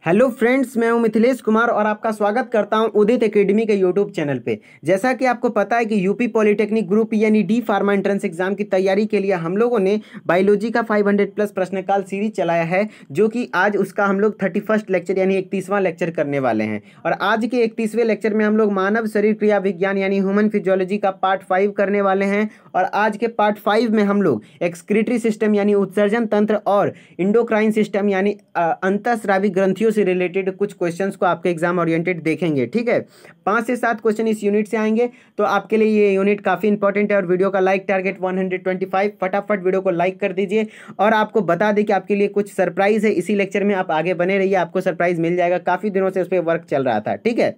Hello friends, मैं हूं मिथिलेश कुमार और आपका स्वागत करता हूं उदित एकेडमी के यूट्यूब चैनल पे। जैसा कि आपको पता है कि यूपी पॉलिटेक्निक ग्रुप यानी डी फार्मा एंट्रेंस एग्जाम की तैयारी के लिए हम लोगों ने बायोलॉजी का 500 प्लस प्रश्नकाल सीरीज चलाया है, जो कि आज उसका हम लोग 31 लेक्चर यानी 31वां लेक्चर करने वाले हैं। और आज के 31वें लेक्चर में हम लोग मानव शरीर क्रिया विज्ञान यानी ह्यूमन फिजियोलॉजी का पार्ट 5 करने वाले हैं। और आज के पार्ट 5 में हम लोग एक्सक्रीटरी सिस्टम यानी उत्सर्जन तंत्र और इंडोक्राइन सिस्टम यानी अंतःस्रावी ग्रंथियों से रिलेटेड कुछ क्वेश्चंस को आपके एग्जाम ओरिएंटेड देखेंगे। ठीक है, 5 से 7 क्वेश्चन इस यूनिट से आएंगे, तो आपके लिए ये यूनिट काफ़ी इंपॉर्टेंट है। और वीडियो का लाइक टारगेट 125, फटाफट वीडियो को लाइक कर दीजिए। और आपको बता दें कि आपके लिए कुछ सरप्राइज है इसी लेक्चर में, आप आगे बने रहिए, आपको सरप्राइज मिल जाएगा। काफ़ी दिनों से उस पर वर्क चल रहा था। ठीक है,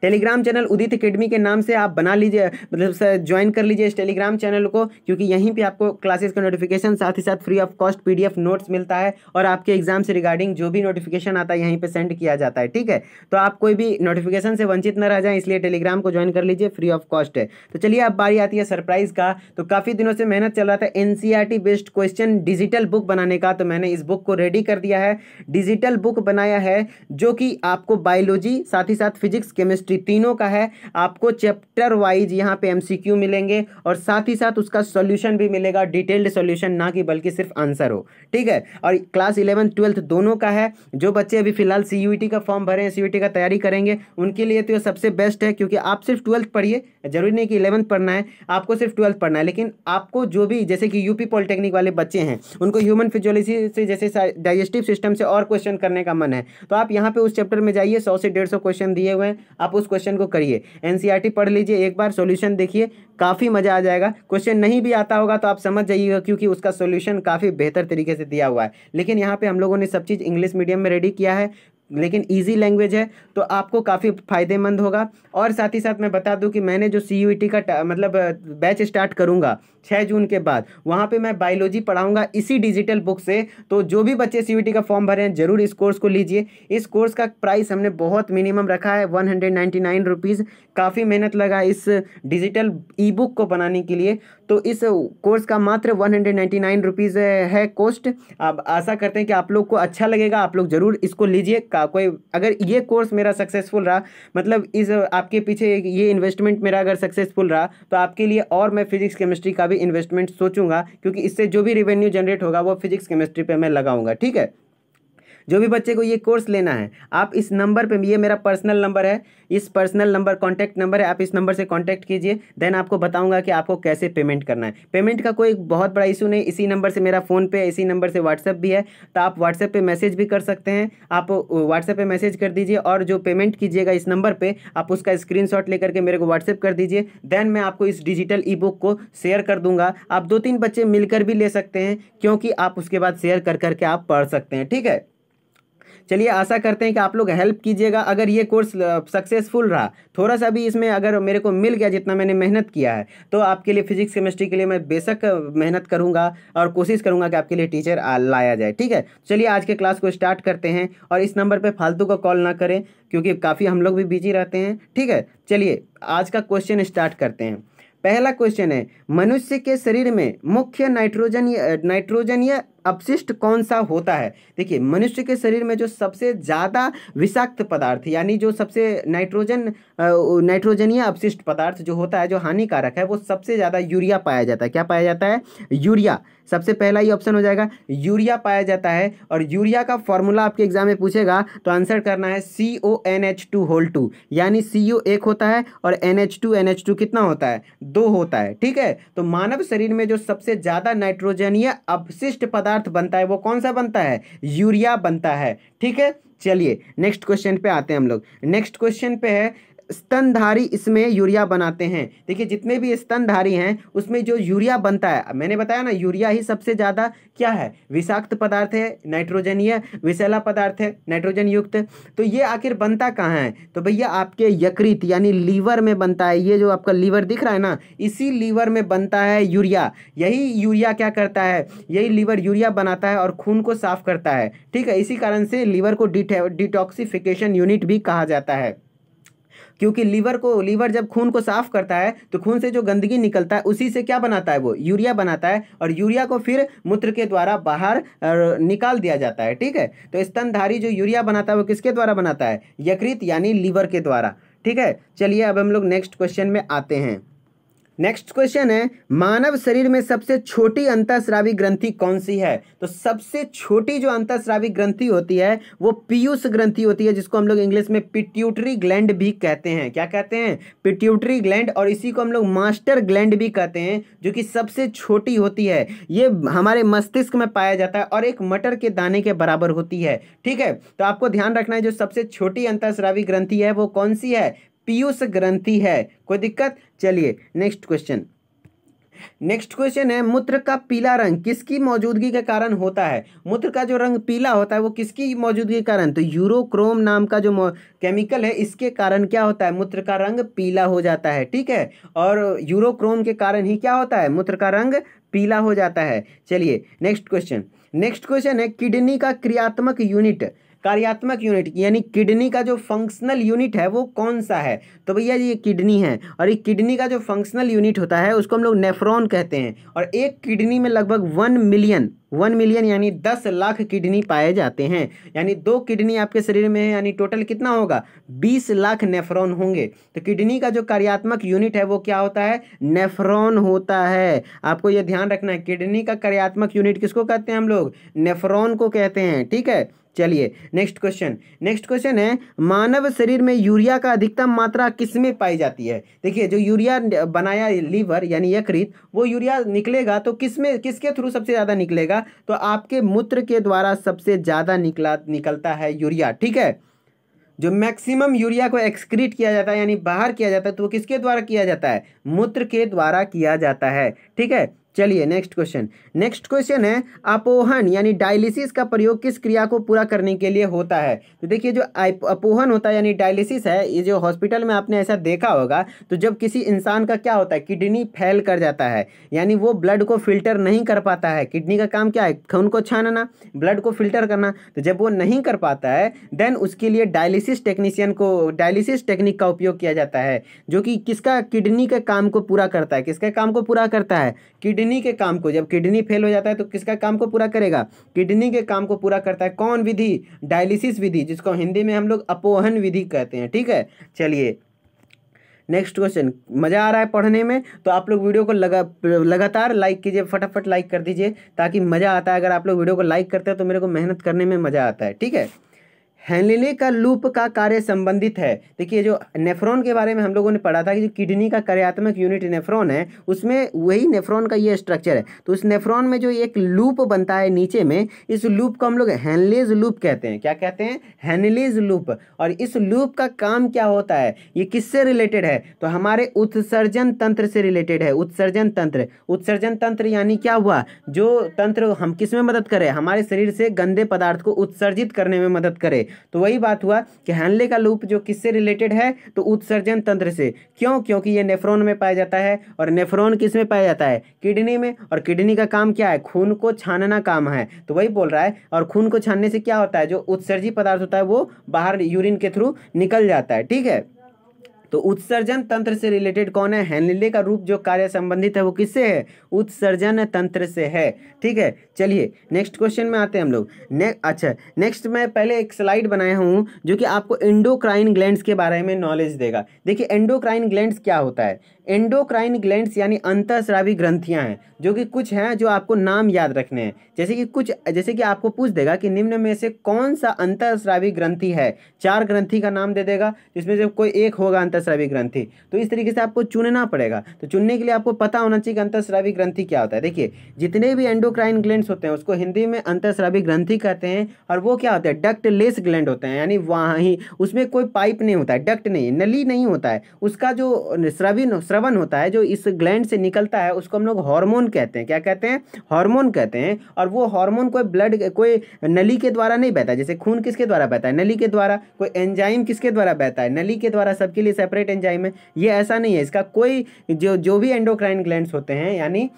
टेलीग्राम चैनल उदित एकेडमी के नाम से आप बना लीजिए, मतलब ज्वाइन कर लीजिए इस टेलीग्राम चैनल को, क्योंकि यहीं पे आपको क्लासेस का नोटिफिकेशन साथ ही साथ free of cost PDF notes मिलता है। और आपके एग्जाम से रिगार्डिंग जो भी नोटिफिकेशन आता है यहीं पे सेंड किया जाता है। ठीक है, तो आप कोई भी नोटिफिकेशन से वंचित न रह जाएं, इसलिए टेलीग्राम को ज्वाइन कर लीजिए, फ्री ऑफ कॉस्ट है। तो चलिए अब बारी आती है सरप्राइज का। तो काफ़ी दिनों से मेहनत चल रहा था NCERT based question digital book बनाने का, तो मैंने इस बुक को रेडी कर दिया है। डिजिटल बुक बनाया है जो कि आपको बायोलॉजी साथ ही साथ फिजिक्स केमिस्ट्री तीनों का है। आपको चैप्टर वाइज यहाँ पे एमसीक्यू मिलेंगे और साथ ही साथ उसका सॉल्यूशन भी मिलेगा, डिटेल्ड सॉल्यूशन ना कि बल्कि सिर्फ आंसर हो। ठीक है, और क्लास 11 12 दोनों का है। जो बच्चे अभी फिलहाल सीयूईटी का फॉर्म भरे हैं, सीयूईटी का तैयारी करेंगे, उनके लिए तो ये सबसे बेस्ट है, क्योंकि आप सिर्फ 12th पढ़िए, जरूरी नहीं कि 11th पढ़ना है, आपको सिर्फ 12th पढ़ना है। लेकिन आपको जो भी, जैसे कि यूपी पॉलिटेक्निक वाले बच्चे हैं, उनको ह्यूमन फिजियोलॉजी से जैसे डाइजेस्टिव सिस्टम से और क्वेश्चन करने का मन है, तो आप यहाँ पे उस चैप्टर में जाइए। 100 से 150 क्वेश्चन दिए हुए हैं, आप उस क्वेश्चन को करिए। एनसीईआरटी पढ़ लीजिए, एक बार सॉल्यूशन देखिए, काफ़ी मज़ा आ जाएगा। क्वेश्चन नहीं भी आता होगा तो आप समझ जाइएगा, क्योंकि उसका सॉल्यूशन काफ़ी बेहतर तरीके से दिया हुआ है। लेकिन यहाँ पे हम लोगों ने सब चीज़ इंग्लिश मीडियम में रेडी किया है, लेकिन इजी लैंग्वेज है, तो आपको काफ़ी फायदेमंद होगा। और साथ ही साथ मैं बता दूं कि मैंने जो सीयूईटी का मतलब बैच स्टार्ट करूंगा 6 जून के बाद, वहाँ पे मैं बायोलॉजी पढ़ाऊंगा इसी डिजिटल बुक से। तो जो भी बच्चे सीयूईटी का फॉर्म भरे हैं जरूर इस कोर्स को लीजिए। इस कोर्स का प्राइस हमने बहुत मिनिमम रखा है, 199 रुपीज़। काफ़ी मेहनत लगा इस डिजिटल ई बुक को बनाने के लिए, तो इस कोर्स का मात्र 199 रुपीज़ है कॉस्ट। अब आशा करते हैं कि आप लोग को अच्छा लगेगा, आप लोग जरूर इसको लीजिए। कोई अगर ये कोर्स मेरा सक्सेसफुल रहा, मतलब इस आपके पीछे ये इन्वेस्टमेंट मेरा अगर सक्सेसफुल रहा, तो आपके लिए और मैं फिजिक्स केमिस्ट्री का भी इन्वेस्टमेंट सोचूंगा, क्योंकि इससे जो भी रेवेन्यू जनरेट होगा वो फिजिक्स केमिस्ट्री पे मैं लगाऊंगा। ठीक है, जो भी बच्चे को ये कोर्स लेना है, आप इस नंबर पे, ये मेरा पर्सनल नंबर है, इस पर्सनल नंबर कॉन्टैक्ट नंबर है, आप इस नंबर से कॉन्टैक्ट कीजिए। देन आपको बताऊंगा कि आपको कैसे पेमेंट करना है। पेमेंट का कोई बहुत बड़ा इशू नहीं, इसी नंबर से मेरा फ़ोन पे, इसी नंबर से व्हाट्सएप भी है, तो आप व्हाट्सएप पे मैसेज भी कर सकते हैं। आप व्हाट्सएप पे मैसेज कर दीजिए, और जो पेमेंट कीजिएगा इस नंबर पर, आप उसका स्क्रीनशॉट लेकर के मेरे को व्हाट्सएप कर दीजिए। देन मैं आपको इस डिजिटल ई बुक को शेयर कर दूंगा। आप 2-3 बच्चे मिलकर भी ले सकते हैं, क्योंकि आप उसके बाद शेयर कर करके आप पढ़ सकते हैं। ठीक है, चलिए आशा करते हैं कि आप लोग हेल्प कीजिएगा। अगर ये कोर्स सक्सेसफुल रहा, थोड़ा सा भी इसमें अगर मेरे को मिल गया जितना मैंने मेहनत किया है, तो आपके लिए फिजिक्स केमिस्ट्री के लिए मैं बेशक मेहनत करूंगा और कोशिश करूंगा कि आपके लिए टीचर लाया जाए। ठीक है, चलिए आज के क्लास को स्टार्ट करते हैं। और इस नंबर पर फालतू का कॉल ना करें, क्योंकि काफ़ी हम लोग भी बिजी रहते हैं। ठीक है, चलिए आज का क्वेश्चन स्टार्ट करते हैं। पहला क्वेश्चन है, मनुष्य के शरीर में मुख्य नाइट्रोजनीय अपशिष्ट कौन सा होता है। देखिए, मनुष्य के शरीर में जो सबसे ज़्यादा विषाक्त पदार्थ, यानी जो सबसे नाइट्रोजनीय अपशिष्ट पदार्थ जो होता है, जो हानिकारक है, वो सबसे ज़्यादा यूरिया पाया जाता है। क्या पाया जाता है? यूरिया। सबसे पहला ही ऑप्शन हो जाएगा, यूरिया पाया जाता है। और यूरिया का फॉर्मूला आपके एग्जाम में पूछेगा तो आंसर करना है CONH2 यानी CO एक होता है और NH2 कितना होता है? 2 होता है। ठीक है, तो मानव शरीर में जो सबसे ज़्यादा नाइट्रोजनीय अपशिष्ट पदार्थ बनता है वो कौन सा बनता है? यूरिया बनता है। ठीक है, चलिए नेक्स्ट क्वेश्चन पे आते हैं हम लोग। नेक्स्ट क्वेश्चन पे है, स्तनधारी इसमें यूरिया बनाते हैं। देखिए, जितने भी स्तनधारी हैं उसमें जो यूरिया बनता है, मैंने बताया ना, यूरिया ही सबसे ज़्यादा क्या है? विषाक्त पदार्थ है, नाइट्रोजनीय विषैला पदार्थ है, नाइट्रोजन युक्त। तो ये आखिर बनता कहाँ है? तो भैया आपके यकृत यानी लीवर में बनता है। ये जो आपका लीवर दिख रहा है ना, इसी लीवर में बनता है यूरिया। यही यूरिया क्या करता है? यही लीवर यूरिया बनाता है और खून को साफ करता है। ठीक है, इसी कारण से लीवर को डिटॉक्सिफिकेशन यूनिट भी कहा जाता है। क्योंकि लीवर जब खून को साफ करता है तो खून से जो गंदगी निकलता है उसी से क्या बनाता है, वो यूरिया बनाता है, और यूरिया को फिर मूत्र के द्वारा बाहर निकाल दिया जाता है। ठीक है, तो स्तनधारी जो यूरिया बनाता है वो किसके द्वारा बनाता है, यकृत यानी लीवर के द्वारा। ठीक है, चलिए अब हम लोग नेक्स्ट क्वेश्चन में आते हैं। नेक्स्ट क्वेश्चन है, मानव शरीर में सबसे छोटी अंतःस्रावी ग्रंथि कौन सी है? तो सबसे छोटी जो अंतःस्रावी ग्रंथि होती है वो पीयूष ग्रंथि होती है, जिसको हम लोग इंग्लिश में पिट्यूटरी ग्लैंड भी कहते हैं। क्या कहते हैं? पिट्यूटरी ग्लैंड, और इसी को हम लोग मास्टर ग्लैंड भी कहते हैं, जो कि सबसे छोटी होती है। ये हमारे मस्तिष्क में पाया जाता है और एक मटर के दाने के बराबर होती है। ठीक है, तो आपको ध्यान रखना है जो सबसे छोटी अंतःस्रावी ग्रंथि है वो कौन सी है, पीयूष ग्रंथि है। कोई दिक्कत? चलिए नेक्स्ट क्वेश्चन। नेक्स्ट क्वेश्चन है, मूत्र का पीला रंग किसकी मौजूदगी के कारण होता है? मूत्र का जो रंग पीला होता है वो किसकी मौजूदगी के कारण? तो यूरोक्रोम नाम का जो केमिकल है इसके कारण क्या होता है, मूत्र का रंग पीला हो जाता है। ठीक है, और यूरोक्रोम के कारण ही क्या होता है, मूत्र का रंग पीला हो जाता है। चलिए नेक्स्ट क्वेश्चन। नेक्स्ट क्वेश्चन है, किडनी का कार्यात्मक यूनिट यानी किडनी का जो फंक्शनल यूनिट है वो कौन सा है? तो भैया ये किडनी है, और एक किडनी का जो फंक्शनल यूनिट होता है उसको हम लोग नेफ्रॉन कहते हैं। और एक किडनी में लगभग 1 मिलियन यानी 10 लाख किडनी पाए जाते हैं। यानी 2 किडनी आपके शरीर में है, यानी टोटल कितना होगा, 20 लाख नेफ्रॉन होंगे। तो किडनी का जो कार्यात्मक यूनिट है वो क्या होता है, नेफ्रॉन होता है। आपको यह ध्यान रखना है, किडनी का कार्यात्मक यूनिट किसको कहते हैं हम लोग, नेफ्रॉन को कहते हैं। ठीक है, चलिए नेक्स्ट क्वेश्चन है, मानव शरीर में यूरिया का अधिकतम मात्रा किसमें पाई जाती है? देखिए जो यूरिया बनाया लीवर यानी यकृत, वो यूरिया निकलेगा तो किसके थ्रू सबसे ज़्यादा निकलेगा? तो आपके मूत्र के द्वारा सबसे ज़्यादा निकलता है यूरिया। ठीक है, जो मैक्सिमम यूरिया को एक्सक्रीट किया जाता है यानी बाहर किया जाता है तो वो किसके द्वारा किया जाता है, मूत्र के द्वारा किया जाता है। ठीक है, चलिए नेक्स्ट क्वेश्चन है, अपोहन यानी डायलिसिस का प्रयोग किस क्रिया को पूरा करने के लिए होता है? तो देखिए जो अपोहन होता है यानी डायलिसिस है, ये जो हॉस्पिटल में आपने ऐसा देखा होगा, तो जब किसी इंसान का क्या होता है, किडनी फेल कर जाता है, यानी वो ब्लड को फिल्टर नहीं कर पाता है। किडनी का काम क्या है, खून को छानना, ब्लड को फिल्टर करना। तो जब वो नहीं कर पाता है देन उसके लिए डायलिसिस टेक्निक का उपयोग किया जाता है, जो कि किसका, किडनी के काम को पूरा करता है। किसके काम को पूरा करता है, किडनी के काम को। जब किडनी फेल हो जाता है तो किसका काम को पूरा करेगा, किडनी के काम को पूरा करता है। कौन विधि, डायलिसिस विधि, जिसको हिंदी में हम लोग अपोहन विधि कहते हैं। ठीक है, चलिए नेक्स्ट क्वेश्चन। मज़ा आ रहा है पढ़ने में तो आप लोग वीडियो को लगातार लाइक कीजिए, फटाफट लाइक कर दीजिए ताकि मज़ा आता है। अगर आप लोग वीडियो को लाइक करते हैं तो मेरे को मेहनत करने में मज़ा आता है। ठीक है, हेनले का लूप का कार्य संबंधित है। देखिए जो नेफ्रॉन के बारे में हम लोगों ने पढ़ा था कि जो किडनी का कार्यात्मक यूनिट नेफ्रॉन है, उसमें वही नेफ्रॉन का ये स्ट्रक्चर है। तो उस नेफ्रॉन में जो एक लूप बनता है नीचे में, इस लूप को हम लोग हेनलेज लूप कहते हैं। क्या कहते हैं, हेनलेज लूप। और इस लूप का काम क्या होता है, ये किससे रिलेटेड है, तो हमारे उत्सर्जन तंत्र से रिलेटेड है। उत्सर्जन तंत्र यानी क्या हुआ, जो तंत्र हम किस में मदद करे, हमारे शरीर से गंदे पदार्थ को उत्सर्जित करने में मदद करे। तो वही बात हुआ कि हेनले का लूप जो किससे रिलेटेड है, तो उत्सर्जन तंत्र से। क्यों, क्योंकि ये नेफ्रॉन में पाया जाता है, और नेफ्रॉन किस में पाया जाता है, किडनी में। और किडनी का काम क्या है, खून को छानना काम है। तो वही बोल रहा है, और खून को छानने से क्या होता है, जो उत्सर्जित पदार्थ होता है वो बाहर यूरिन के थ्रू निकल जाता है। ठीक है, तो उत्सर्जन तंत्र से रिलेटेड कौन है, हेनले का रूप जो कार्य संबंधित है वो किससे है, उत्सर्जन तंत्र से है। ठीक है, चलिए नेक्स्ट क्वेश्चन में आते हैं हम लोग। नेक्स्ट मैं पहले एक स्लाइड बनाया हूँ जो कि आपको एंडोक्राइन ग्लैंड्स के बारे में नॉलेज देगा। देखिए एंडोक्राइन ग्लैंड्स क्या होता है, एंडोक्राइन ग्लैंड्स यानी अंतःस्रावी ग्रंथियां हैं, जो कि कुछ हैं जो आपको नाम याद रखने हैं। जैसे कि आपको पूछ देगा कि निम्न में से कौन सा अंतःस्रावी ग्रंथि है, 4 ग्रंथि का नाम दे देगा, जिसमें से कोई एक होगा अंतःस्रावी ग्रंथि। तो इस तरीके से आपको चुनना पड़ेगा। तो चुनने के लिए आपको पता होना चाहिए कि अंतःस्रावी ग्रंथि क्या होता है। देखिए जितने भी एंडोक्राइन ग्लैंड्स होते हैं उसको हिंदी में अंतःस्रावी ग्रंथि कहते हैं। और वो क्या होते हैं, डक्टलेस ग्लैंड होते हैं, यानी वहाँ ही उसमें कोई पाइप नहीं होता है, डक्ट नहीं, नली नहीं होता है। उसका जो श्रवण होता है जो इस ग्लैंड से निकलता है उसको हम लोग हार्मोन कहते हैं। क्या कहते हैं, हार्मोन कहते हैं। और वो हार्मोन कोई नली के द्वारा नहीं बहता है। जैसे खून किसके द्वारा बहता है, नली के द्वारा। कोई एंजाइम किसके द्वारा बहता है, नली के द्वारा। सबके लिए सेपरेट एंजाइम है, ये ऐसा नहीं है। इसका कोई जो भी एंडोक्राइन ग्लैंड्स होते हैं यानी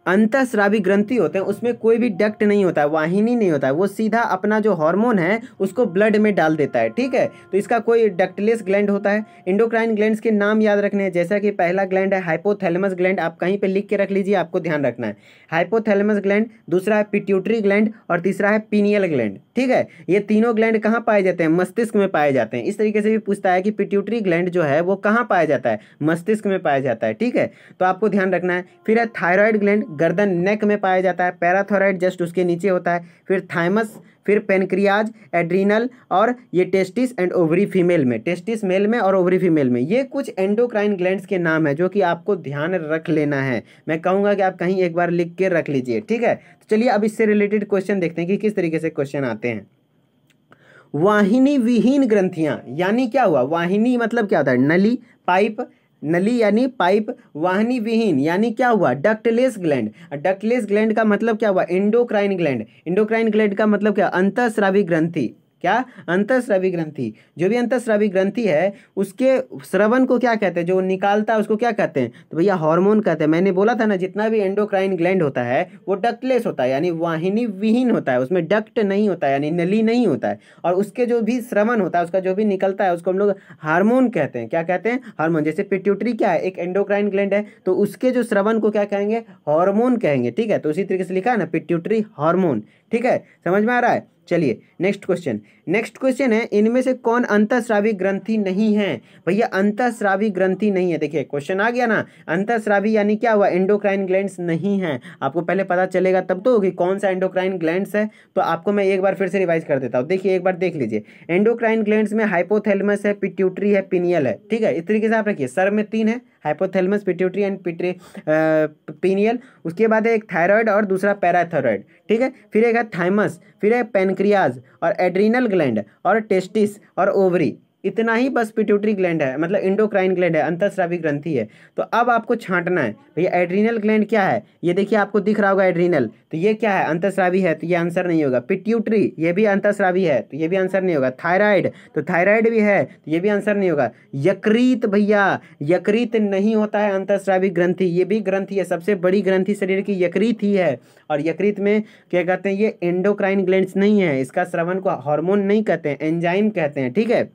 अंतःस्रावी ग्रंथि होते हैं उसमें कोई भी डक्ट नहीं होता है, वाहिनी नहीं होता है, वो सीधा अपना जो हार्मोन है उसको ब्लड में डाल देता है, ठीक है। तो इसका कोई डक्टलेस ग्लैंड होता है। इंडोक्राइन ग्लैंड्स के नाम याद रखने हैं, जैसा कि पहला ग्लैंड है हाइपोथैलेमस ग्लैंड, आप कहीं पे लिख के रख लीजिए, आपको ध्यान रखना है। हाइपोथैलेमस ग्लैंड, दूसरा है पिट्यूटरी ग्लैंड और तीसरा है पीनियल ग्लैंड, ठीक है। ये तीनों ग्लैंड कहाँ पाए जाते हैं? मस्तिष्क में पाए जाते हैं। इस तरीके से भी पूछता है कि पिट्यूटरी ग्लैंड जो है वो कहाँ पाया जाता है? मस्तिष्क में पाया जाता है, ठीक है। तो आपको ध्यान रखना है। फिर है थायराइड ग्लैंड, गर्दन नेक में पाया जाता है। पैराथायराइड जस्ट उसके नीचे होता है। फिर थाइमस, फिर पेनक्रियाज, एड्रीनल और ये टेस्टिस एंड ओवरी फीमेल में, टेस्टिस मेल में और ओवरी फीमेल में। ये कुछ एंडोक्राइन ग्लैंड्स के नाम है जो कि आपको ध्यान रख लेना है। मैं कहूँगा कि आप कहीं एक बार लिख के रख लीजिए, ठीक है। तो चलिए अब इससे रिलेटेड क्वेश्चन देखते हैं कि किस तरीके से क्वेश्चन आते हैं। वाहिनी विहीन ग्रंथियां यानी क्या हुआ? वाहिनी मतलब क्या होता है? नली, पाइप, नली यानी पाइप, वाहिनी विहीन यानी क्या हुआ? Ductless gland. डक्टलेस ग्लैंड का मतलब क्या हुआ? Endocrine gland. एंडोक्राइन ग्लैंड का मतलब क्या? अंतःस्रावी ग्रंथि। क्या? अंतःस्रावी ग्रंथि। जो भी अंतःस्रावी ग्रंथि है उसके स्रवन को क्या कहते हैं? जो निकालता है उसको क्या कहते हैं? तो भैया हार्मोन कहते हैं। मैंने बोला था ना, जितना भी एंडोक्राइन ग्लैंड होता है वो डक्टलेस होता है यानी वाहिनी विहीन होता है, उसमें डक्ट नहीं होता है यानी नली नहीं होता है। और उसके जो भी स्रवन होता है, उसका जो भी निकलता है उसको हम लोग हार्मोन कहते हैं। क्या कहते हैं? हार्मोन। जैसे पिट्यूटरी क्या है? एक एंडोक्राइन ग्लैंड है, तो उसके जो स्रवन को क्या कहेंगे? हार्मोन कहेंगे, ठीक है। तो उसी तरीके से लिखा है ना, पिट्यूटरी हार्मोन, ठीक है। समझ में आ रहा है? चलिए नेक्स्ट क्वेश्चन। नेक्स्ट क्वेश्चन है, इनमें से कौन अंतःस्रावी ग्रंथि नहीं है? भैया अंतःस्रावी ग्रंथि नहीं है। देखिए क्वेश्चन आ गया ना, अंतःस्रावी यानी क्या हुआ? एंडोक्राइन ग्लैंड्स नहीं है। आपको पहले पता चलेगा तब तो कि कौन सा एंडोक्राइन ग्लैंड्स है। तो आपको मैं एक बार फिर से रिवाइज कर देता हूँ। देखिए एक बार देख लीजिए, एंडोक्राइन ग्लैंड्स में हाइपोथैलेमस है, पिट्यूटरी है, पिनियल है, ठीक है। इस तरीके से आप रखिए, सर में 3 है, हाइपोथैलेमस, पिट्यूटरी एंड पिनियल। उसके बाद है एक थायराइड और दूसरा पैराथायराइड, ठीक है। फिर एक है थाइमस, फिर है पेनक्रियाज और एड्रीनल ग्लैंड और टेस्टिस और ओवरी। इतना ही बस पिट्यूटरी ग्लैंड है, मतलब इंडोक्राइन ग्लैंड है, अंतःस्रावी ग्रंथि है। तो अब आपको छांटना है भैया एड्रीनल ग्लैंड क्या है। ये देखिए आपको दिख रहा होगा एड्रीनल, तो ये क्या है? अंतःस्रावी है, तो ये आंसर नहीं होगा। पिट्यूटरी ये भी अंतःस्रावी है, तो ये भी आंसर नहीं होगा। थायराइड, तो थायराइड भी है, तो ये भी आंसर नहीं होगा। यकृत, भैया यकृत नहीं होता है अंतःस्रावी ग्रंथि, ये भी ग्रंथि है, सबसे बड़ी ग्रंथि शरीर की यकृत ही है। और यकृत में क्या कहते हैं? ये एंडोक्राइन ग्लैंड्स नहीं है, इसका स्रवन को हार्मोन नहीं कहते हैं, एंजाइम कहते हैं, ठीक है।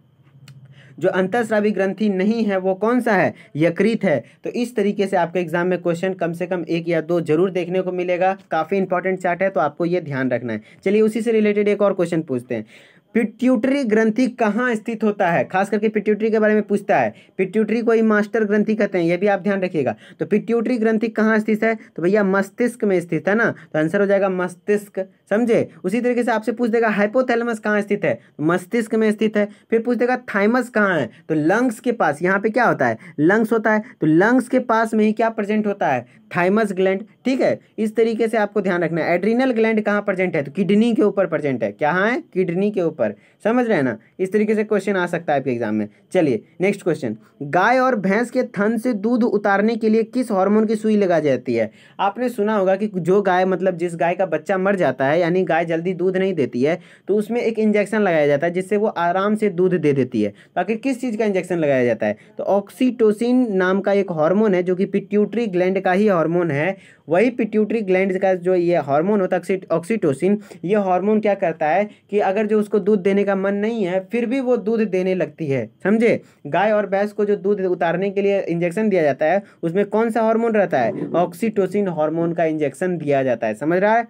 जो अंतःस्रावी ग्रंथि नहीं है वो कौन सा है? यकृत है। तो इस तरीके से आपके एग्जाम में क्वेश्चन कम से कम 1 या 2 जरूर देखने को मिलेगा। काफ़ी इंपॉर्टेंट चार्ट है, तो आपको ये ध्यान रखना है। चलिए उसी से रिलेटेड एक और क्वेश्चन पूछते हैं। पिट्यूटरी ग्रंथि कहाँ स्थित होता है? खास करके पिट्यूटरी के बारे में पूछता है। पिट्यूटरी को ही मास्टर ग्रंथि कहते हैं, ये भी आप ध्यान रखिएगा। तो पिट्यूटरी ग्रंथि कहाँ स्थित है? तो भैया मस्तिष्क में स्थित है ना, तो आंसर हो जाएगा मस्तिष्क, समझे। उसी तरीके से आपसे पूछ देगा हाइपोथैलेमस कहाँ स्थित है? तो मस्तिष्क में स्थित है। फिर पूछ देगा थाइमस कहाँ है? तो लंग्स के पास। यहाँ पे क्या होता है? लंग्स होता है, तो लंग्स के पास में ही क्या प्रेजेंट होता है? थाइमस ग्लैंड, ठीक है। इस तरीके से आपको ध्यान रखना है। एड्रीनल ग्लैंड कहाँ प्रेजेंट है? तो किडनी के ऊपर प्रेजेंट है। कहाँ है? किडनी के ऊपर, समझ रहे हैं ना। इस तरीके से क्वेश्चन आ सकता है आपके एग्जाम में। चलिए नेक्स्ट क्वेश्चन। गाय और भैंस के थन से दूध उतारने के लिए किस हार्मोन की सुई लगाई जाती है? आपने सुना होगा कि जो गाय, मतलब जिस गाय का बच्चा मर जाता है, यानी गाय जल्दी दूध नहीं देती है, तो उसमें एक इंजेक्शन लगाया जाता है जिससे वो आराम से दूध दे देती है। बाकी किस चीज़ का इंजेक्शन लगाया जाता है? तो ऑक्सीटोसिन नाम का एक हार्मोन है जो कि पिट्यूटरी ग्लैंड का ही हार्मोन है। वही पिट्यूटरी ग्लैंड का जो ये हार्मोन होता है ऑक्सीटोसिन, ये हार्मोन क्या करता है कि अगर जो उसको दूध देने का मन नहीं है फिर भी वो दूध देने लगती है, समझे। गाय और भैंस को जो दूध उतारने के लिए इंजेक्शन दिया जाता है उसमें कौन सा हार्मोन रहता है? ऑक्सीटोसिन हार्मोन का इंजेक्शन दिया जाता है। समझ रहा है?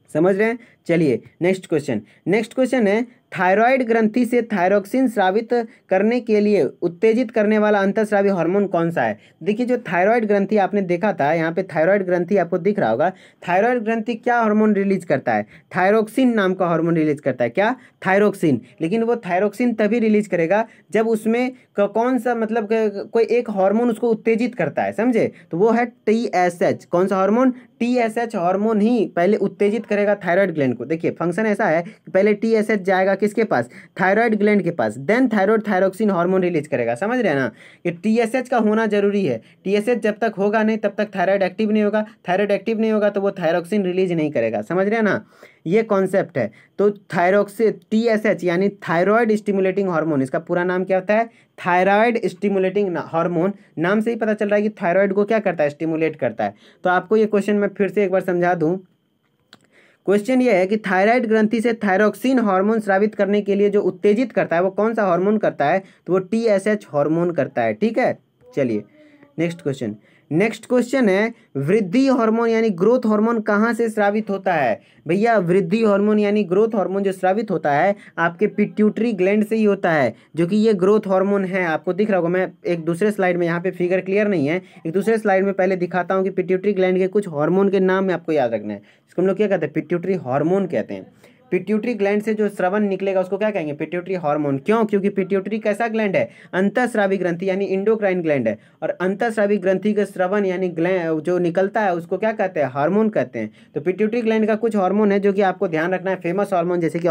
समझ रहे हैं? चलिए नेक्स्ट क्वेश्चन। नेक्स्ट क्वेश्चन है, थायराइड ग्रंथि से थायरोक्सिन स्रावित करने के लिए उत्तेजित करने वाला अंतःस्रावी हार्मोन कौन सा है? देखिए जो थायराइड ग्रंथि आपने देखा था, यहाँ पे थायराइड ग्रंथि आपको दिख रहा होगा। थायराइड ग्रंथि क्या हार्मोन रिलीज करता है? थायरोक्सिन नाम का हार्मोन रिलीज करता है। क्या? थायरोक्सिन। लेकिन वो थायरोक्सिन तभी रिलीज करेगा जब उसमें कौन सा, मतलब कोई एक हार्मोन उसको उत्तेजित करता है, समझे। तो वो है TSH। कौन सा हार्मोन? TSH हार्मोन ही पहले उत्तेजित करेगा थायराइड ग्लैंड को। देखिए फंक्शन ऐसा है कि पहले TSH जाएगा किसके पास, थायराइड ग्लैंड के पास, then thyroid thyroxine hormone release करेगा। समझ रहे हैं ना कि टीएसएच का होना जरूरी है, टीएसएच जब तक होगा नहीं तब तक थायराइड एक्टिव नहीं होगा, थायराइड एक्टिव नहीं होगा तो वो थायरोक्सिन रिलीज नहीं करेगा। समझ रहे हैं ना, ये कॉन्सेप्ट है। तो थायरोक्सिन टीएसएच यानी थायराइड स्टिमुलेटिंग हार्मोन, इसका पूरा नाम क्या होता है, थायराइड स्टिमुलेटिंग हार्मोन। नाम से ही पता चल रहा है कि थायराइड को क्या करता है, स्टिमुलेट करता है। तो आपको ये क्वेश्चन मैं फिर से एक बार समझा दूं। क्वेश्चन ये है कि थायराइड ग्रंथि से थायरोक्सिन हार्मोन स्रावित करने के लिए जो उत्तेजित करता है वो कौन सा हार्मोन करता है, तो वो टीएसएच हार्मोन करता है। ठीक है, चलिए नेक्स्ट क्वेश्चन है वृद्धि हार्मोन यानी ग्रोथ हार्मोन कहाँ से स्रावित होता है। भैया वृद्धि हार्मोन यानी ग्रोथ हार्मोन जो स्रावित होता है आपके पिट्यूटरी ग्लैंड से ही होता है, जो कि ये ग्रोथ हार्मोन है। आपको दिख रहा होगा, मैं एक दूसरे स्लाइड में, यहाँ पे फिगर क्लियर नहीं है, एक दूसरे स्लाइड में पहले दिखाता हूँ कि पिट्यूटरी ग्लैंड के कुछ हार्मोन के नाम आपको याद रखना है। इसको हम लोग क्या कहते हैं, पिट्यूटरी हार्मोन कहते हैं। पिट्यूटरी ग्लैंड से जो स्रवन निकलेगा उसको क्या कहेंगे, पिट्यूटरी हार्मोन। क्यों, क्योंकि पिट्यूटरी कैसा ग्लैंड है, अंतःस्रावी ग्रंथि यानी इंडोक्राइन ग्लैंड है, और अंतःस्रावी ग्रंथि का स्रवन यानी ग्लैंड जो निकलता है उसको क्या कहते हैं, हार्मोन कहते हैं। तो पिट्यूटरी ग्लैंड का कुछ हार्मोन है जो कि आपको ध्यान रखना है, फेमस हार्मोन जैसे कि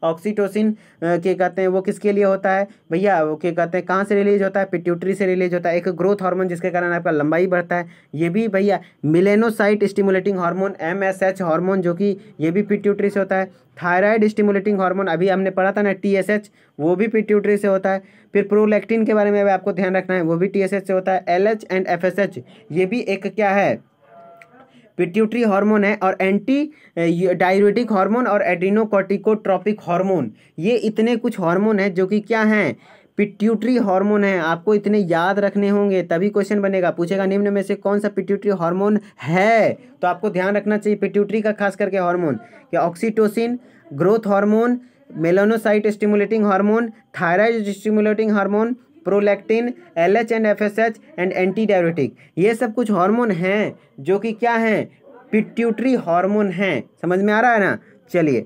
ऑक्सीटोसिन के कहते हैं, वो किसके लिए होता है भैया, वो क्या कहते हैं, कहाँ से रिलीज होता है, पिट्यूटरी से रिलीज होता है। एक ग्रोथ हार्मोन जिसके कारण आपका लंबाई बढ़ता है, ये भी भैया melanocyte stimulating hormone MSH hormone, जो कि ये भी पिट्यूटरी से होता है। थायराइड स्टिमुलेटिंग हार्मोन अभी हमने पढ़ा था ना TSH, वो भी पिट्यूटरी से होता है। फिर प्रोलैक्टिन के बारे में भी आपको ध्यान रखना है, वो भी TSH से होता है। LH एंड FSH ये भी एक क्या है, पिट्यूटरी हार्मोन है। और एंटी डाययूरेटिक हार्मोन और एड्रीनोकॉर्टिकोट्रोपिक हार्मोन, ये इतने कुछ हार्मोन है जो कि क्या हैं, पिट्यूटरी हार्मोन है। आपको इतने याद रखने होंगे तभी क्वेश्चन बनेगा, पूछेगा निम्न में से कौन सा पिट्यूटरी हार्मोन है, तो आपको ध्यान रखना चाहिए पिट्यूटरी का खास करके हार्मोन क्या, oxytocin, growth hormone, melanocyte stimulating hormone, thyroid stimulating hormone, prolactin, LH and FSH and anti diuretic, ये सब कुछ हार्मोन हैं जो कि क्या हैं, पिट्यूटरी हार्मोन हैं। समझ में आ रहा है ना, चलिए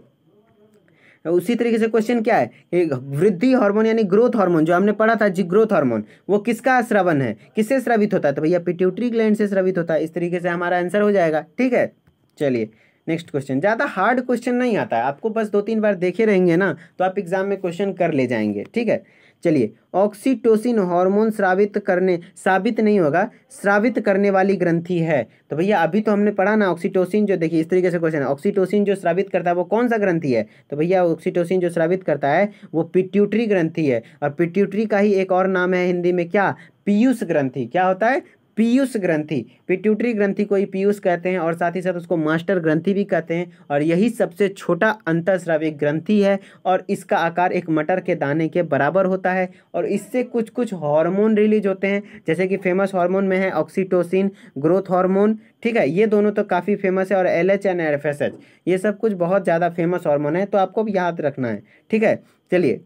उसी तरीके से क्वेश्चन क्या है, वृद्धि हार्मोन यानी ग्रोथ हार्मोन जो हमने पढ़ा था जी, ग्रोथ हार्मोन वो किसका स्रावन है, किससे स्रावित होता है, तो भैया पिट्यूटरी ग्लैंड से स्रावित होता है। इस तरीके से हमारा आंसर हो जाएगा। ठीक है, चलिए नेक्स्ट क्वेश्चन। ज़्यादा हार्ड क्वेश्चन नहीं आता है, आपको बस 2-3 बार देखे रहेंगे ना तो आप एग्जाम में क्वेश्चन कर ले जाएंगे। ठीक है, चलिए ऑक्सीटोसिन हार्मोन साबित नहीं होगा, स्रावित करने वाली ग्रंथि है। तो भैया अभी तो हमने पढ़ा ना ऑक्सीटोसिन, जो देखिए इस तरीके से क्वेश्चन है, ऑक्सीटोसिन जो स्रावित करता है वो कौन सा ग्रंथि है, तो भैया ऑक्सीटोसिन जो स्रावित करता है वो पिट्यूटरी ग्रंथि है। और पिट्यूटरी का ही एक और नाम है हिंदी में क्या, पीयूष ग्रंथि। क्या होता है, पीयूष ग्रंथि। पिट्यूटरी ग्रंथि को ही पीयूष कहते हैं और साथ ही साथ उसको मास्टर ग्रंथि भी कहते हैं। और यही सबसे छोटा अंतःस्रावी ग्रंथि है और इसका आकार एक मटर के दाने के बराबर होता है। और इससे कुछ कुछ हार्मोन रिलीज होते हैं, जैसे कि फेमस हार्मोन में है ऑक्सीटोसिन, ग्रोथ हार्मोन। ठीक है, ये दोनों तो काफ़ी फेमस है, और LH एंड FSH ये सब कुछ बहुत ज़्यादा फेमस हार्मोन है, तो आपको भी याद रखना है। ठीक है, चलिए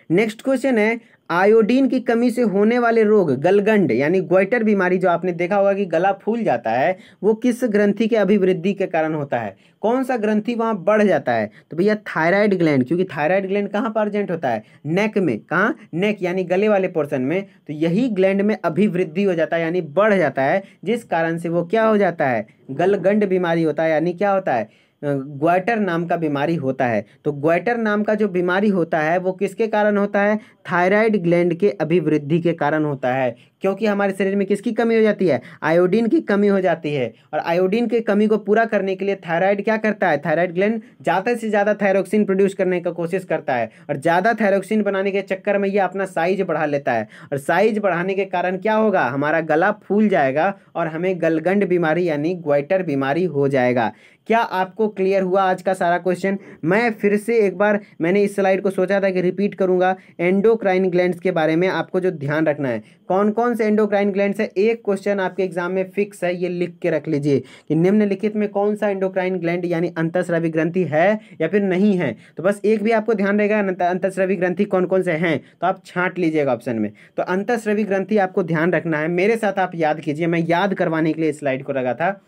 नेक्स्ट क्वेश्चन है, आयोडीन की कमी से होने वाले रोग गलगंड यानी ग्वाइटर बीमारी, जो आपने देखा होगा कि गला फूल जाता है, वो किस ग्रंथि के अभिवृद्धि के कारण होता है, कौन सा ग्रंथि वहाँ बढ़ जाता है, तो भैया थायराइड ग्लैंड। क्योंकि थायराइड ग्लैंड कहाँ प्रेजेंट होता है, नेक में। कहाँ, नेक यानी गले वाले पोर्शन में। तो यही ग्लैंड में अभिवृद्धि हो जाता है यानी बढ़ जाता है, जिस कारण से वो क्या हो जाता है, गलगंड बीमारी होता है, यानी क्या होता है, ग्वाइटर नाम का बीमारी होता है। तो ग्वाइटर नाम का जो बीमारी होता है वो किसके कारण होता है, थायराइड ग्लैंड के अभिवृद्धि के कारण होता है। क्योंकि हमारे शरीर में किसकी कमी हो जाती है, आयोडीन की कमी हो जाती है। और आयोडीन की कमी को पूरा करने के लिए थायराइड क्या करता है, थायराइड ग्लैंड ज़्यादा से ज़्यादा थायरोक्सिन प्रोड्यूस करने का कोशिश करता है, और ज़्यादा थायरोक्सिन बनाने के चक्कर में ये अपना साइज बढ़ा लेता है। और साइज बढ़ाने के कारण क्या होगा, हमारा गला फूल जाएगा और हमें गलगंड बीमारी यानी ग्वाइटर बीमारी हो जाएगा। क्या आपको क्लियर हुआ आज का सारा क्वेश्चन? मैं फिर से एक बार, मैंने इस स्लाइड को सोचा था कि रिपीट करूंगा। एंडोक्राइन ग्लैंड्स के बारे में आपको जो ध्यान रखना है, कौन कौन से एंडोक्राइन ग्लैंड्स है, एक क्वेश्चन आपके एग्जाम में फिक्स है, ये लिख के रख लीजिए कि निम्नलिखित में कौन सा एंडोक्राइन ग्लैंड यानी अंतःस्रावी ग्रंथि है या फिर नहीं है। तो बस एक भी आपको ध्यान रहेगा, अंतःस्रावी ग्रंथि कौन कौन से हैं, तो आप छांट लीजिएगा ऑप्शन में। तो अंतःस्रावी ग्रंथि आपको ध्यान रखना है, मेरे साथ आप याद कीजिए, मैं याद करवाने के लिए स्लाइड को लगा था।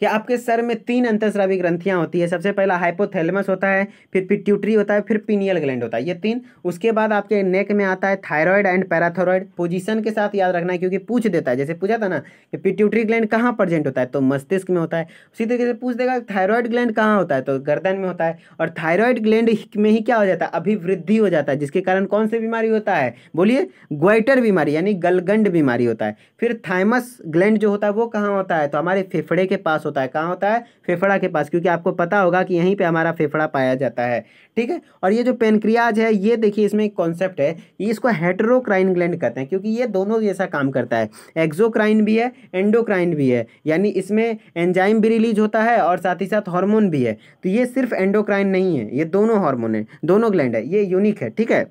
कि आपके सर में 3 अंतःस्रावी ग्रंथियां होती है। सबसे पहला हाइपोथैलेमस होता है, फिर पिट्यूटरी होता है, फिर पीनियल ग्लैंड होता है, ये 3। उसके बाद आपके नेक में आता है थायराइड एंड पैराथायराइड। पोजीशन के साथ याद रखना है क्योंकि पूछ देता है, जैसे पूछा था ना कि पिट्यूटरी ग्लैंड कहाँ प्रेजेंट होता है, तो मस्तिष्क में होता है। उसी तरीके से पूछ देगा थायराइड ग्लैंड कहाँ होता है, तो गर्दन में होता है। और थायराइड ग्लैंड में ही क्या हो जाता है, अभिवृद्धि हो जाता है, जिसके कारण कौन सी बीमारी होता है, बोलिए, ग्वाइटर बीमारी यानी गलगंड बीमारी होता है। फिर थाइमस ग्लैंड जो होता है वो कहाँ होता है, तो हमारे फेफड़े के पास होता है। कहाँ होता है, फेफड़ा के पास, क्योंकि आपको पता होगा कि यहीं पे हमारा फेफड़ा पाया जाता है, ठीक है। और ये जो पेनक्रियाज है, ये देखिए इसमें एक कॉन्सेप्ट है, ये इसको हेटेरोक्राइन ग्लैंड कहते हैं, क्योंकि ये दोनों जैसा काम करता है। एक्सोक्राइन भी है, एंडोक्राइन भी है, यानी इसमें एंजाइम भी रिलीज होता है और साथ ही साथ हार्मोन भी है। तो ये सिर्फ एंडोक्राइन नहीं है, ये दोनों हार्मोन है, दोनों ग्लैंड है, ये यूनिक है, ठीक है।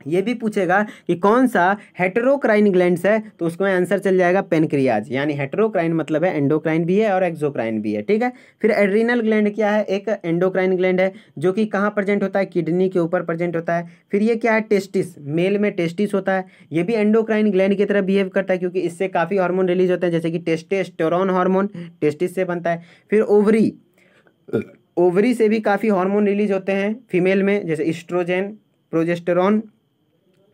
ये भी पूछेगा कि कौन सा हेटेरोक्राइन ग्लैंड्स है, तो उसको आंसर चल जाएगा पेनक्रियाज, यानी हेटेरोक्राइन मतलब है एंडोक्राइन भी है और एक्सोक्राइन भी है, ठीक है। फिर एड्रीनल ग्लैंड क्या है, एक एंडोक्राइन ग्लैंड है जो कि कहाँ प्रेजेंट होता है, किडनी के ऊपर प्रेजेंट होता है। फिर ये क्या है, टेस्टिस, मेल में टेस्टिस होता है, ये भी एंडोक्राइन ग्लैंड की तरह बिहेव करता है, क्योंकि इससे काफ़ी हार्मोन रिलीज होते हैं, जैसे कि टेस्टोस्टेरोन हार्मोन टेस्टिस से बनता है। फिर ओवरी, ओवरी से भी काफ़ी हार्मोन रिलीज होते हैं फीमेल में, जैसे इस्ट्रोजेन, प्रोजेस्टेरॉन,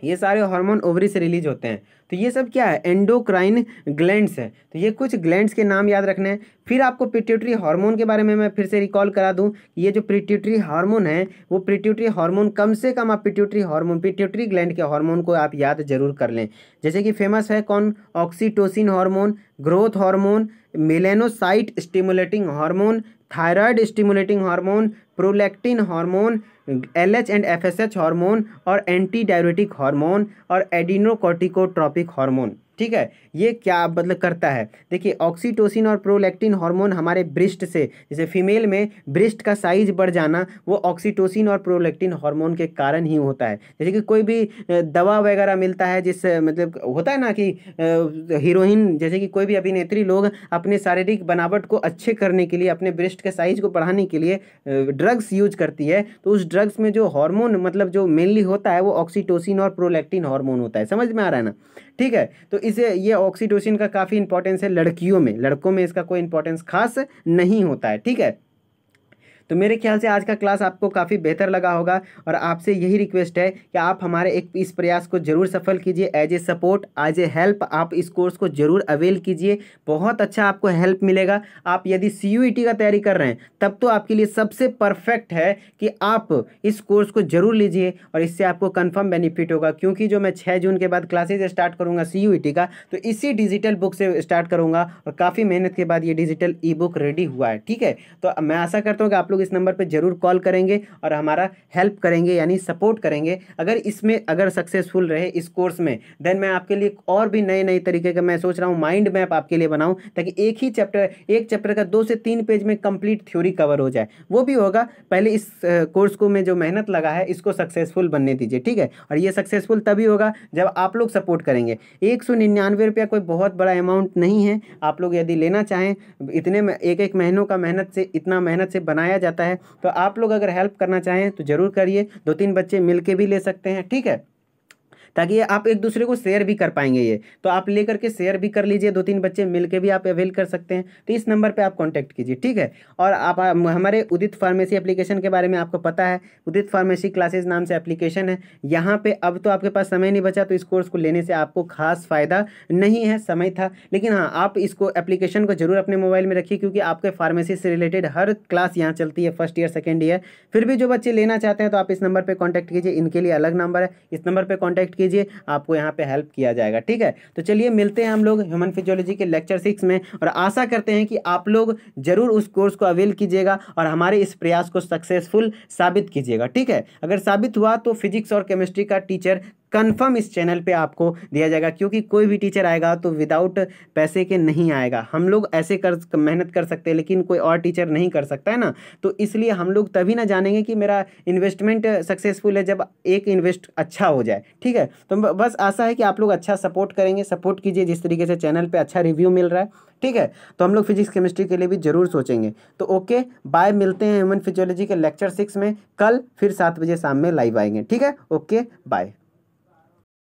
ये सारे हार्मोन ओवरी से रिलीज होते हैं। तो ये सब क्या है, एंडोक्राइन ग्लैंड्स है। तो ये कुछ ग्लैंड्स के नाम याद रखने हैं। फिर आपको पिट्यूटरी हार्मोन के बारे में मैं फिर से रिकॉल करा दूं, ये जो पिट्यूटरी हार्मोन है, वो पिट्यूटरी हार्मोन कम से कम आप पिट्यूटरी ग्लैंड के हार्मोन को आप याद जरूर कर लें। जैसे कि फेमस है कौन, oxytocin hormone, growth hormone, melanocyte stimulating hormone, thyroid stimulating hormone, prolactin hormone, LH and FSH hormone, और एंटी डायरेटिक हार्मोन, और एडिनोकॉर्टिकोट्रॉपिक हार्मोन, ठीक है। ये क्या मतलब करता है, देखिए ऑक्सीटोसिन और प्रोलैक्टिन हार्मोन हमारे ब्रेस्ट से, जैसे फीमेल में ब्रेस्ट का साइज बढ़ जाना, वो ऑक्सीटोसिन और प्रोलैक्टिन हार्मोन के कारण ही होता है। जैसे कि कोई भी दवा वगैरह मिलता है, जिससे मतलब होता है ना कि हीरोइन, जैसे कि कोई भी अभिनेत्री लोग अपने शारीरिक बनावट को अच्छे करने के लिए, अपने ब्रेस्ट के साइज को बढ़ाने के लिए ड्रग्स यूज करती है, तो उस ड्रग्स में जो हार्मोन मतलब जो मेनली होता है वो ऑक्सीटोसिन और प्रोलैक्टिन हार्मोन होता है। समझ में आ रहा है ना, ठीक है। तो इसे, ये ऑक्सीटोसिन का काफ़ी इंपॉर्टेंस है लड़कियों में, लड़कों में इसका कोई इंपॉर्टेंस खास नहीं होता है, ठीक है। तो मेरे ख्याल से आज का क्लास आपको काफ़ी बेहतर लगा होगा, और आपसे यही रिक्वेस्ट है कि आप हमारे इस प्रयास को जरूर सफल कीजिए। As a support, as a help आप इस कोर्स को जरूर अवेल कीजिए, बहुत अच्छा आपको हेल्प मिलेगा। आप यदि CUET का तैयारी कर रहे हैं तब तो आपके लिए सबसे परफेक्ट है कि आप इस कोर्स को जरूर लीजिए, और इससे आपको कन्फर्म बेनिफिट होगा। क्योंकि जो मैं 6 जून के बाद क्लासेज स्टार्ट करूँगा CUET का, तो इसी डिजिटल बुक से स्टार्ट करूँगा, और काफ़ी मेहनत के बाद ये डिजिटल ई-बुक रेडी हुआ है, ठीक है। तो मैं आशा करता हूँ कि आप लोग इस नंबर पे जरूर कॉल करेंगे और हमारा हेल्प करेंगे, यानी सपोर्ट करेंगे। अगर सक्सेसफुल रहे इस कोर्स में, देन मैं आपके लिए और भी नए नए तरीके का, मैं सोच रहा हूँ माइंड मैप आपके लिए बनाऊं, ताकि एक चैप्टर का 2 से 3 पेज में कंप्लीट थ्योरी कवर हो जाए। वो भी होगा, पहले इस कोर्स को में जो मेहनत लगा है इसको सक्सेसफुल बनने दीजिए, ठीक है। और ये सक्सेसफुल तभी होगा जब आप लोग सपोर्ट करेंगे। 199 रुपया कोई बहुत बड़ा अमाउंट नहीं है। आप लोग यदि लेना चाहें, इतने में एक महीनों का इतना मेहनत से बनाया जाता है, तो आप लोग अगर हेल्प करना चाहें तो जरूर करिए। 2-3 बच्चे मिलके भी ले सकते हैं, ठीक है, ताकि आप एक दूसरे को शेयर भी कर पाएंगे। ये तो आप लेकर के शेयर भी कर लीजिए, 2-3 बच्चे मिलके भी आप अवेल कर सकते हैं। तो इस नंबर पे आप कांटेक्ट कीजिए, ठीक है। और आप हमारे उदित फार्मेसी एप्लीकेशन के बारे में आपको पता है, उदित फार्मेसी क्लासेस नाम से एप्लीकेशन है। यहाँ पे अब तो आपके पास समय नहीं बचा, तो इस कोर्स को लेने से आपको खास फायदा नहीं है, समय था। लेकिन हाँ, आप इसको एप्लीकेशन को जरूर अपने मोबाइल में रखिए, क्योंकि आपके फार्मेसी से रिलेटेड हर क्लास यहाँ चलती है, फर्स्ट ईयर, सेकेंड ईयर। फिर भी जो बच्चे लेना चाहते हैं तो आप इस नंबर पर कॉन्टैक्ट कीजिए, इनके लिए अलग नंबर है, इस नंबर पर कॉन्टैक्ट कीजिए, आपको यहाँ पे हेल्प किया जाएगा, ठीक है। तो चलिए मिलते हैं हम लोग ह्यूमन फिजियोलॉजी के लेक्चर 6 में, और आशा करते हैं कि आप लोग जरूर उस कोर्स को अवेल कीजिएगा और हमारे इस प्रयास को सक्सेसफुल साबित कीजिएगा, ठीक है। अगर साबित हुआ तो फिजिक्स और केमिस्ट्री का टीचर कंफर्म इस चैनल पे आपको दिया जाएगा, क्योंकि कोई भी टीचर आएगा तो विदाउट पैसे के नहीं आएगा। हम लोग ऐसे मेहनत कर सकते हैं, लेकिन कोई और टीचर नहीं कर सकता है ना। तो इसलिए हम लोग तभी ना जानेंगे कि मेरा इन्वेस्टमेंट सक्सेसफुल है, जब एक इन्वेस्ट अच्छा हो जाए, ठीक है। तो बस आशा है कि आप लोग अच्छा सपोर्ट करेंगे, सपोर्ट कीजिए जिस तरीके से चैनल पर अच्छा रिव्यू मिल रहा है, ठीक है। तो हम लोग फिजिक्स केमिस्ट्री के लिए भी जरूर सोचेंगे। तो ओके बाय, मिलते हैं ह्यूमन फिजियोलॉजी के लेक्चर 6 में कल, फिर 7 बजे शाम में लाइव आएंगे, ठीक है। Okay bye.